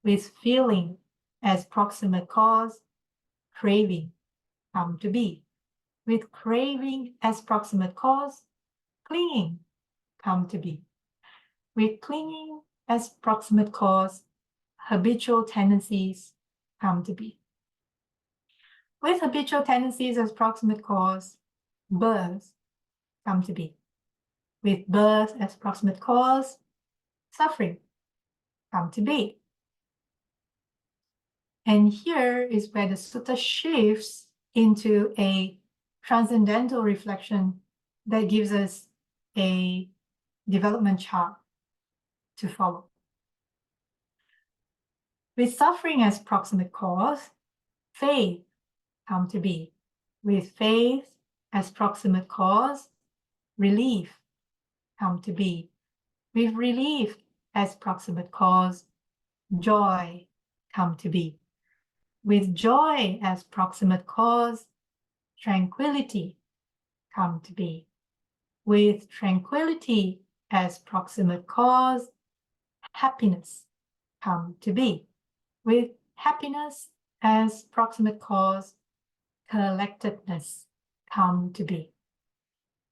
With feeling as proximate cause, craving come to be. With craving as proximate cause, clinging come to be. With clinging as proximate cause, habitual tendencies come to be. With habitual tendencies as proximate cause, birth come to be. With birth as proximate cause, suffering come to be. And here is where the sutta shifts into a transcendental reflection that gives us a development chart to follow. With suffering as proximate cause, faith come to be. With faith as proximate cause, relief come to be. With relief as proximate cause, joy come to be. With joy as proximate cause, tranquility come to be. With tranquility as proximate cause, happiness come to be. With happiness as proximate cause, collectedness come to be.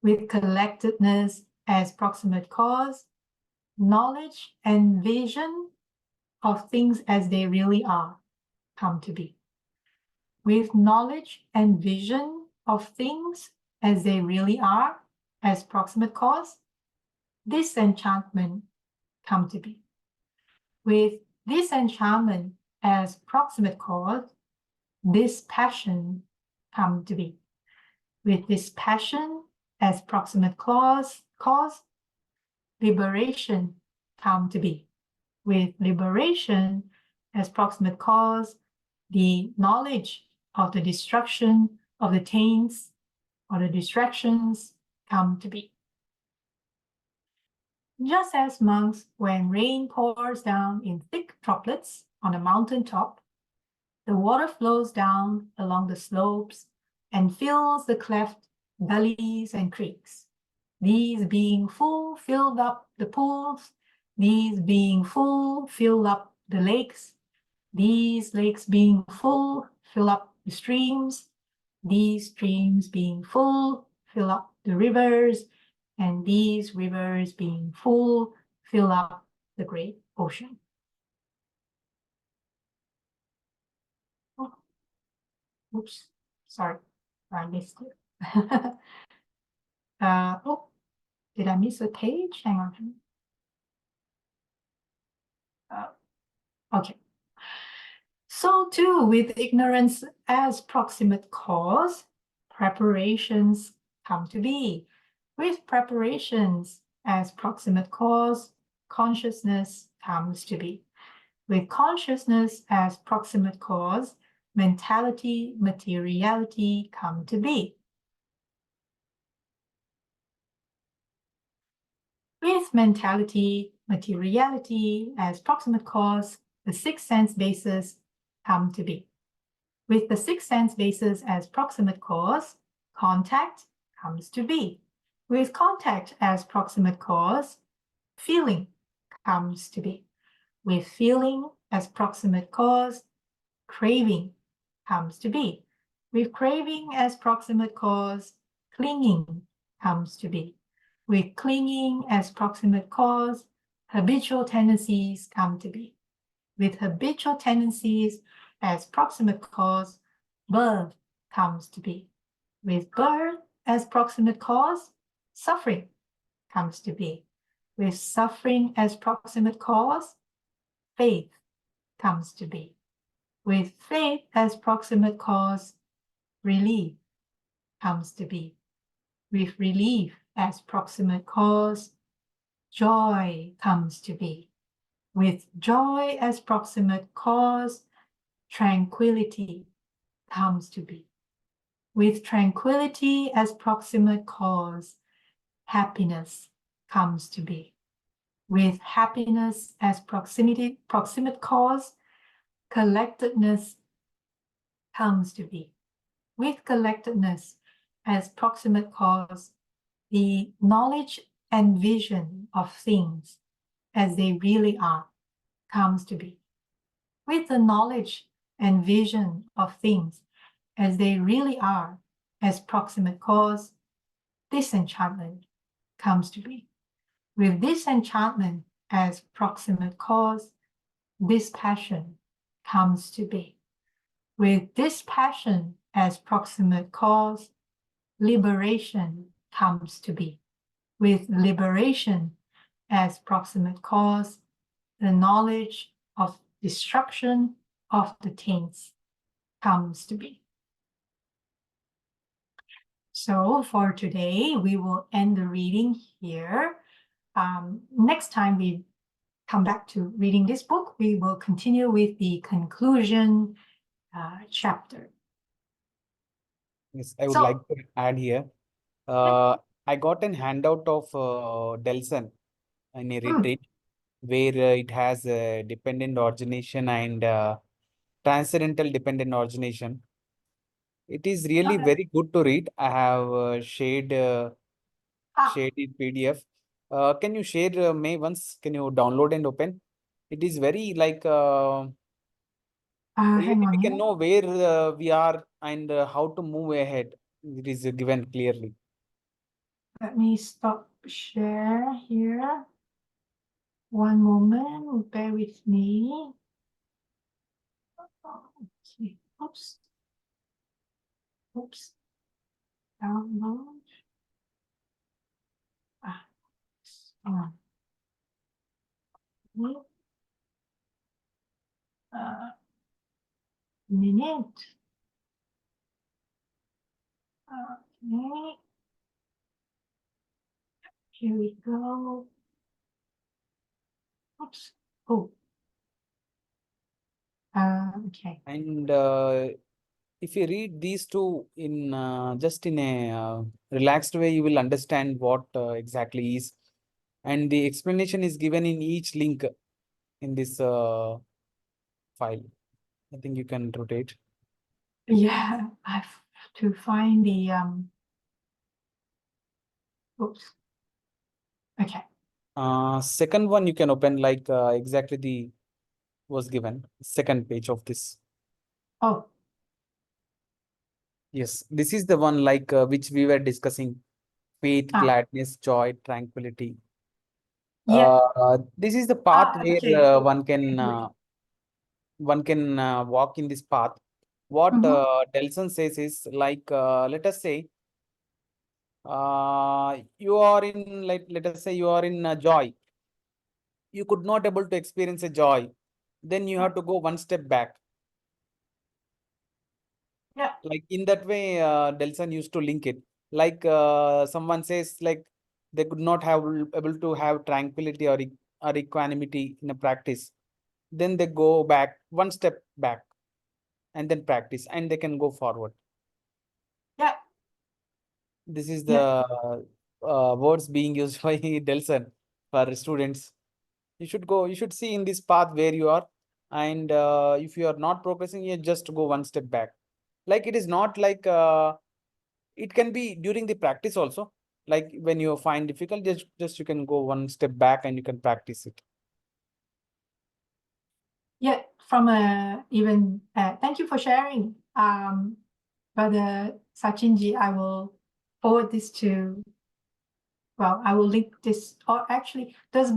With collectedness as proximate cause, knowledge and vision of things as they really are come to be. With knowledge and vision of things as they really are as proximate cause, disenchantment come to be. With disenchantment as proximate cause, dispassion come to be. With dispassion as proximate cause, liberation come to be. With liberation as proximate cause, the knowledge of the destruction of the taints or the distractions come to be. Just as monks, when rain pours down in thick droplets on a mountain top, the water flows down along the slopes and fills the cleft gullies and creeks. These being full, filled up the pools. These being full, fill up the lakes. These lakes being full, fill up the streams. These streams being full, fill up the rivers. And these rivers being full, fill up the great ocean. Oh, oops, sorry, I missed it. Oh, did I miss a page? Hang on. Okay. So too, with ignorance as proximate cause, preparations come to be. With preparations as proximate cause, consciousness comes to be. With consciousness as proximate cause, mentality-materiality come to be. With mentality-materiality as proximate cause, the sixth sense basis come to be. With the sixth sense basis as proximate cause, contact comes to be. With contact as proximate cause, feeling comes to be. With feeling as proximate cause, craving comes to be. With craving as proximate cause, clinging comes to be. With clinging as proximate cause, habitual tendencies come to be. With habitual tendencies as proximate cause, birth comes to be. With birth as proximate cause, suffering comes to be. With suffering as proximate cause, faith comes to be. With faith as proximate cause, relief comes to be. With relief as proximate cause, joy comes to be. With joy as proximate cause, tranquility comes to be. With tranquility as proximate cause, happiness comes to be. With happiness as proximate cause, collectedness comes to be. With collectedness as proximate cause, the knowledge and vision of things as they really are comes to be. With the knowledge and vision of things as they really are as proximate cause, disenchantment comes to be. With disenchantment as proximate cause, dispassion comes to be. With dispassion as proximate cause, liberation comes to be. With liberation as proximate cause, the knowledge of destruction of the taints comes to be. So for today, we will end the reading here. Next time we come back to reading this book, we will continue with the conclusion chapter. Yes, I would So, like to add here. I got an handout of Delson in a retreat where it has dependent origination and transcendental dependent origination. It is really okay. very good to read. I have Ah, shared it PDF. Can you share May once? Can you download and open? It is very like really hang on we can here. know where we are and how to move ahead. It is given clearly. Let me stop share here. One moment, bear with me. Okay. Oops. Oops. Download. Ah, hang on. Minute. Okay. Here we go. Oops. Oh. Okay. And if you read these two in just in a relaxed way, you will understand what exactly is. And the explanation is given in each link in this file. I think you can rotate. Yeah, I have to find the oops. Okay. Second one you can open like exactly the was given second page of this. Oh, Yes, this is the one like which we were discussing: faith, ah, gladness, joy, tranquility. yeah. This is the path where Okay. one can walk in this path. What Mm-hmm. Delson says is like let us say you are in like let us say you are in joy. You could not able to experience a joy. Then you have to go one step back. Yeah. Like in that way, Delson used to link it. Like someone says, like they could not have able to have tranquility or equanimity in a practice. Then they go back one step back and then practice, and they can go forward. Yeah. This is Yeah. the words being used by Delson for students. You should see in this path where you are, and if you are not progressing, you just go one step back. Like it is not like it can be during the practice also. Like when you find difficult, just you can go one step back and you can practice it. Yeah. From even thank you for sharing. Brother Sachinji, I will forward this to. Well, I will link this. Or actually, does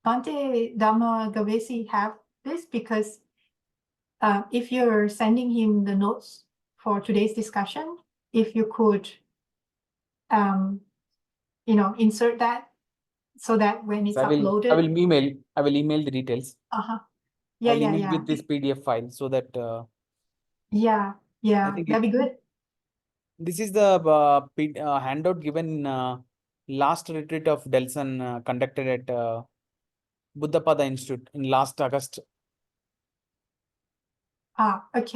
Bante Dhamma Gavesi have this? Because if you're sending him the notes for today's discussion, if you could, um, insert that so that when So it's uploaded, I will email the details. uh-huh. I Yeah, will yeah, email yeah, with this PDF file so that yeah, I yeah, think that'd be good. this is the handout given in last retreat of Delson conducted at Buddhapada Institute in last Okay,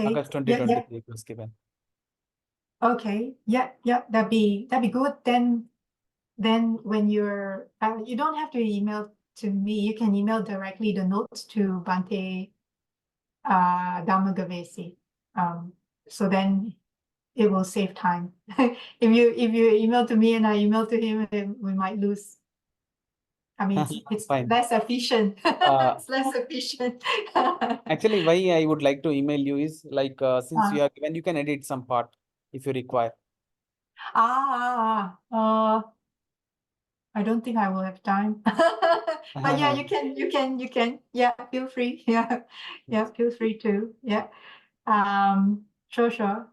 August yeah, yeah, 2023 it was given. okay, yeah, yeah, that'd be good. Then when you don't have to email to me, you can email directly the notes to Bante Dhamma Gavesi. So then it will save time. If you email to me and I email to him, then we might lose. I mean, it's Fine. less efficient. Uh, It's less efficient. Actually, why I would like to email you is like since you Uh, are given, you can edit some part if you require. I don't think I will have time. But yeah, you can. Yeah, feel free. Yeah, yeah, feel free to. Yeah. Sure, sure.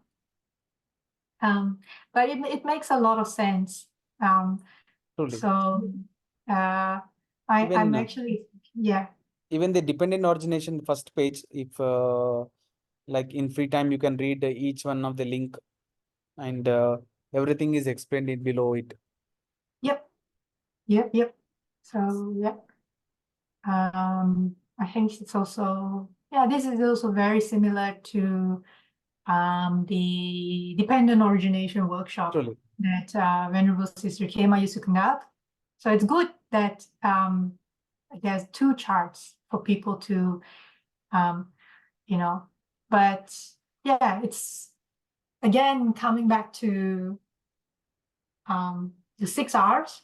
But it makes a lot of sense. Truly. So uh, I'm Even actually, yeah. even the dependent origination first page, if like in free time you can read each one of the link and everything is explained in below it. Yep, yep, yep. So yeah. I think it's also, yeah, this is also very similar to the dependent origination workshop Truly. that Venerable Sister Khema used to conduct. So it's good that there's two charts for people to, but yeah, it's again coming back to the 6 R's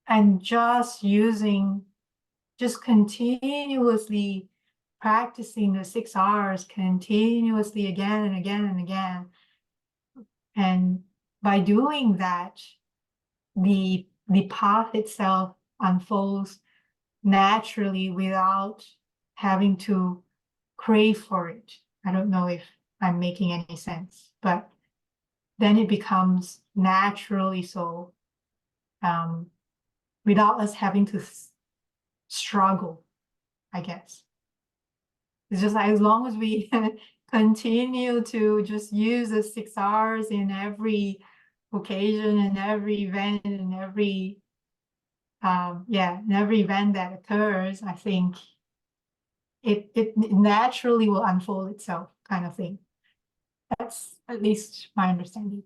and just continuously practicing the 6 R's continuously again and again and again. And by doing that, the path itself unfolds naturally without having to crave for it. I don't know if I'm making any sense, but then it becomes naturally so, without us having to struggle, I guess. It's just like as long as we continue to just use the 6 R's in every occasion and every event and every event that occurs, I think it naturally will unfold itself, kind of thing. That's at least my understanding.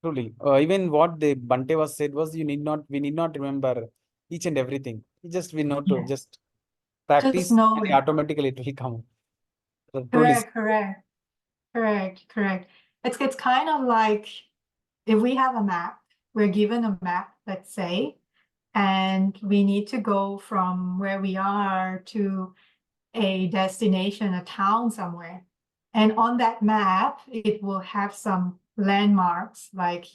Truly. Even what the Bante was said was we need not remember each and everything. We know to Yeah. just Just practice know and it. automatically it will come. So truly. Correct. It's kind of like if we have a map, we're given a map, let's say, and we need to go from where we are to a destination, a town somewhere. And on that map, it will have some landmarks, like,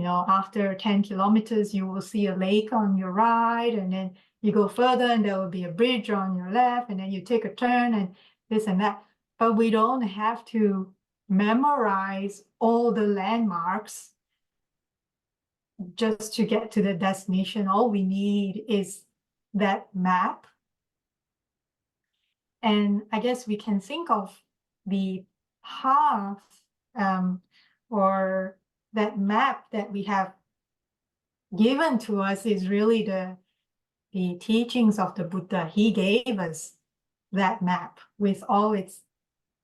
after 10 kilometers, you will see a lake on your right, and then you go further and there will be a bridge on your left, and then you take a turn and this and that. But we don't have to memorize all the landmarks just to get to the destination. All we need is that map. And I guess we can think of the path, or that map that we have given to us is really the teachings of the Buddha. He gave us that map with all its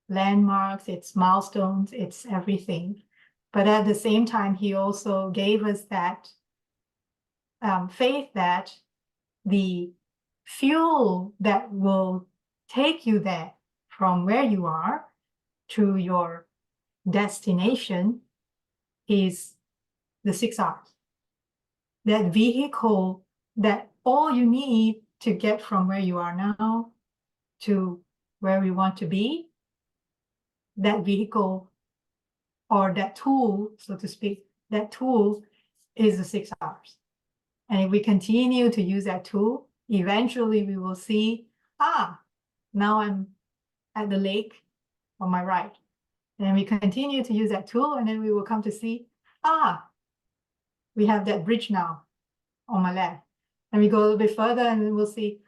landmarks, its milestones, its everything. But at the same time, he also gave us that faith that the fuel that will take you there from where you are to your destination is the 6 R's. That vehicle, that all you need to get from where you are now to where we want to be, that vehicle or that tool, so to speak, that tool is the 6 R's. And if we continue to use that tool, eventually we will see, now I'm at the lake on my right. And we continue to use that tool, and then we will come to see, we have that bridge now on my left. And we go a little bit further, and then we'll see,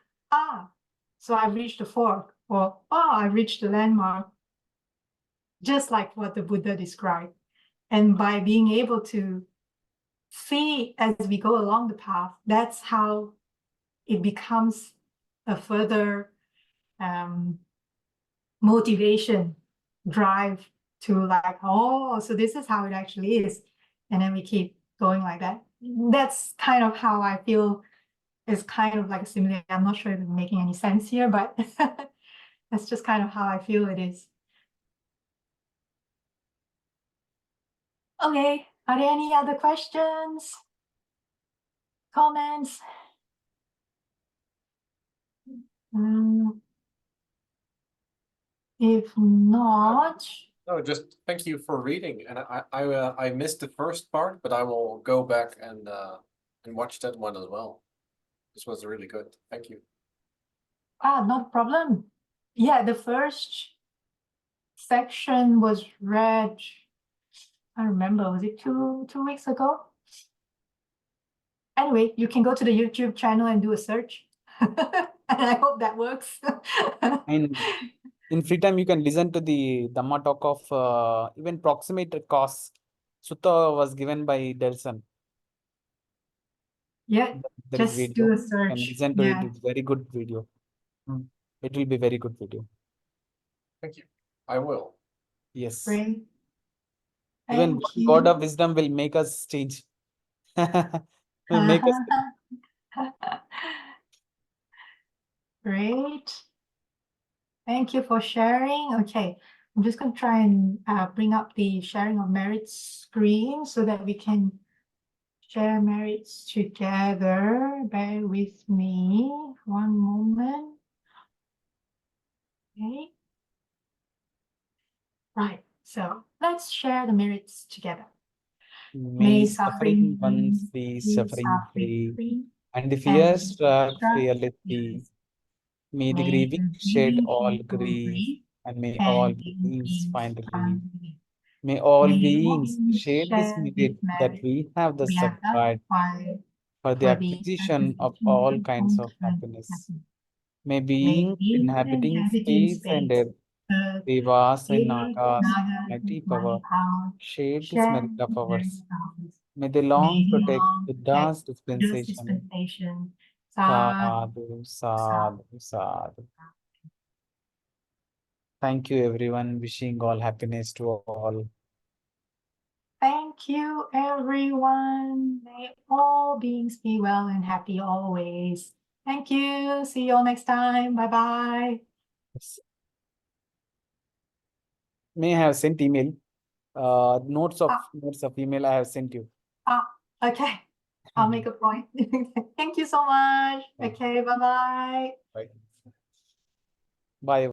so I've reached the fork, or I've reached the landmark, just like what the Buddha described. And by being able to see as we go along the path, that's how it becomes a further motivation, drive to like, so this is how it actually is. And then we keep going like that. That's kind of how I feel is kind of like a simile. I'm not sure if it's making any sense here, but that's just kind of how I feel it is. Okay, are there any other questions? Comments? If not, No, just thank you for reading. And I missed the first part, but I will go back and watch that one as well. This was really good. Thank you. not a problem. Yeah, the first section was read, I remember, was it two weeks ago? Anyway, you can go to the YouTube channel and do a search. And I hope that works. And in free time, you can listen to the Dhamma talk of even proximate cause. Sutta was given by Delson. Yeah, There is just do video. a You can search. listen to Yeah. it. It's very good video. It will be very good video. Thank you. I will. Yes. Great. Even Thank one God you. of wisdom will make us change. Will make us. Great. Thank you for sharing. Okay, I'm just going to try and bring up the sharing of merits screen so that we can share merits together. Bear with me one moment. Okay. Right, so let's share the merits together. May May suffering suffering ones be be suffering free, free, and the and fear the struck struck fearlessly. May the May grieving the shed grieving all shed all grief, grief, and may all and the beings beings find relief. find relief. May all May all beings beings share this share this merit that merit we have thus we have acquired acquired for the for the acquisition of acquisition all of kinds all of kinds of happiness. happiness. May May beings beings inhabiting inhabiting space and space, earth, earth, devas and Devi, nagas, Nagas, mighty mighty power, power, share this share merit of the merit ours. of ours. May they May long he protect long protect Buddha's Buddha's dispensation. dispensation. Sadhu, Sadhu, sadhu. sadhu, sadhu. Thank you, everyone. Wishing all happiness to all. Thank you, everyone. May all beings be well and happy always. Thank you. See you all next time. Bye-bye. Yes. May I have sent email. Notes of email I have sent you. Okay. I'll make a point. Thank you so much. Yeah. Okay, bye-bye. Bye. Bye.